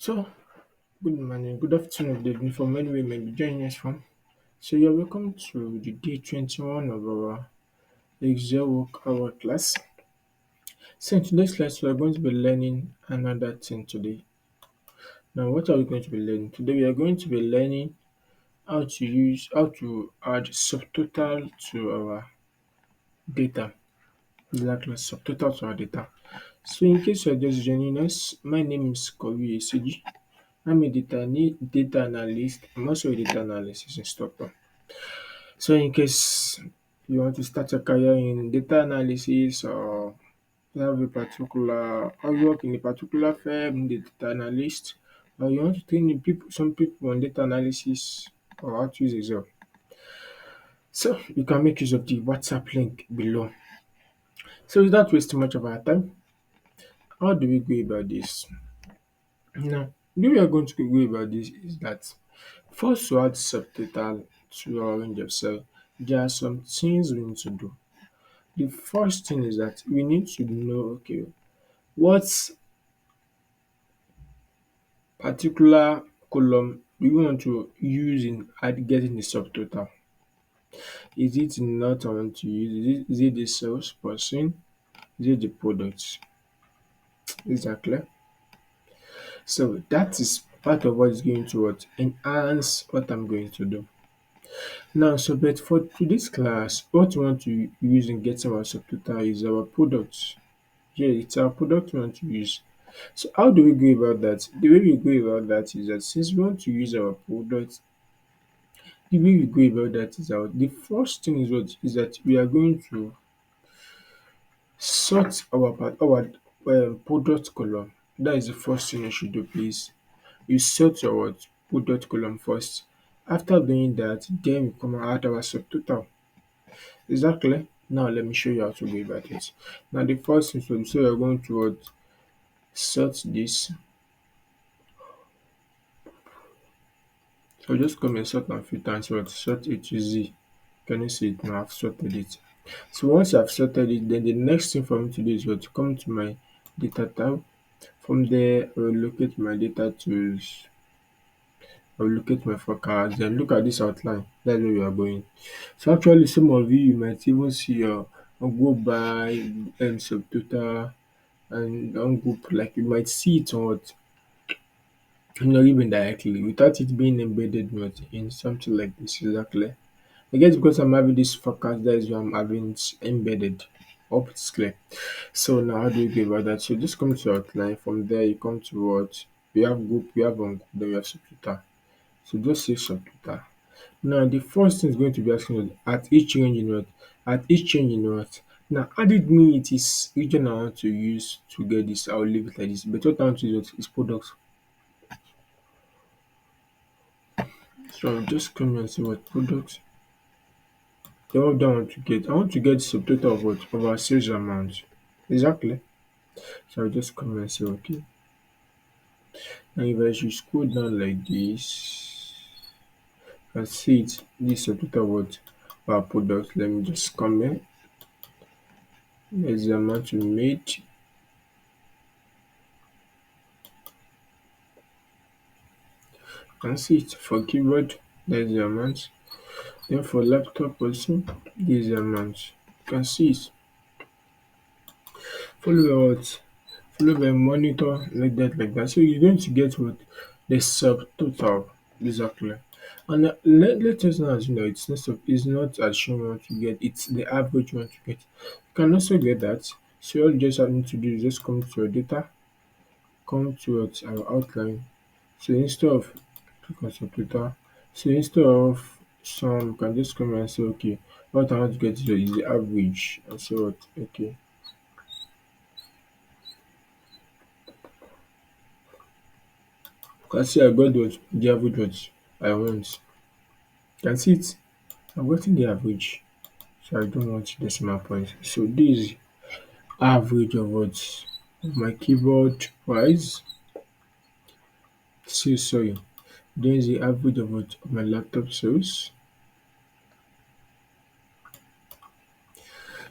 So, good morning, good afternoon, good evening from anywhere you may be joining us from. So, you're welcome to the day 21 of our ExcelWorkHour class. So, in today's class, we are going to be learning another thing today. Now, what are we going to be learning? Today, we are going to be learning how to add subtotal to our data. Exactly, subtotal to our data. So, in case you're just joining us, my name is Kobi Esuji. I'm a data analyst. I'm also a data analysis instructor. So in case you want to start your career in data analysis or you have a particular or you work in a particular firm, the data analyst, or you want to train some people on data analysis or how to use Excel. So you can make use of the WhatsApp link below. So without wasting much of our time, how do we go about this? Now, the way we are going to go about this is that first to add subtotal to our range of cell, there are some things we need to do. The first thing is that we need to know, okay, what particular column do we want to use in getting the subtotal. Is it not I want to use? Is it the sales person? Is it the product? Exactly. So that is part of what is going to enhance what I'm going to do. Now, so but for today's class, what we want to use in getting our subtotal is our product. Yeah, it's our product we want to use. So how do we go about that? The way we go about that is that since we want to use our product, the way we go about that is the first thing is what is that we are going to sort our product column. That is the first thing you should do, please. You sort your product column first. After doing that, then we come and add our subtotal. Exactly. Now let me show you how to go about it. Now the first thing to do, so you're going to sort this. So just come and sort and filter and sort A to Z. Can you see it now? I've sorted it. So once I've sorted it, then the next thing for me to do is to come to my data tab. From there, I will locate my data tools. I will locate my forecast. Then look at this outline. That's where we are going. So actually, some of you might even see your go by subtotal and on group. Like you might see it on what not even directly without it being embedded in something like this exactly. I guess because I'm having this forecast, that is why I'm having it embedded. Hope it's clear. So now how do you go about that? So just come to outline. From there you come to what we have group, we have on group, then we have subtotal. So just say subtotal. Now the first thing is going to be asking us at each range in what? At each change in what? Now how did mean it is region I want to use to get this? I'll leave it like this. But what I want to use is products. So I'll just come here and say what products. Then what do I want to get? I want to get subtotal of what? Of our sales amount. Exactly. So I'll just come and say okay. And if I should scroll down like this, I see it. This subtotal of what? Our product. Let me just come here. There's the amount we made. You can see it for keyboard. There's the amount. Then for laptop also, this the amount. You can see it. Followed by what? Followed by monitor like that. So you're going to get what? The subtotal. Exactly. And let us now assume that it's not assume you want to get, it's the average you want to get. You can also get that. So all you just need to do is just come to your data, come to our outline. So instead of click on subtotal, so instead of some, you can just come and say, okay, what I want to get here is the average. And so what? Okay. You can see I got what the average what I want. You can see it. I'm getting the average. So I don't want decimal points. So this is average of what of my keyboard price. So sorry. Then is the average of what of my laptop sales.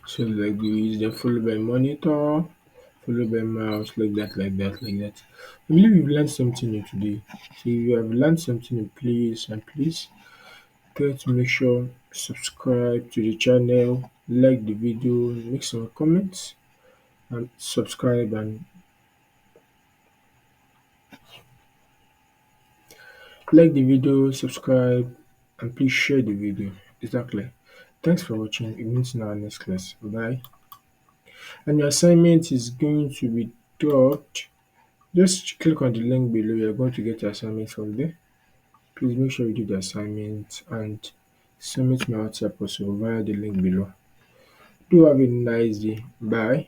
So like this, then followed by monitor, Follow by mouse like that, like that, like that. I believe you've learned something new today. So if you have learned something new, please and please try to make sure subscribe to the channel, like the video, make some comments, and subscribe and like the video, subscribe, and please share the video. Exactly. Thanks for watching. It means in our next class. Bye. And your assignment is going to be taught. Just click on the link below. You're going to get your assignment from there. Please make sure you do the assignment and submit my WhatsApp also via the link below. Do have a nice day. Bye.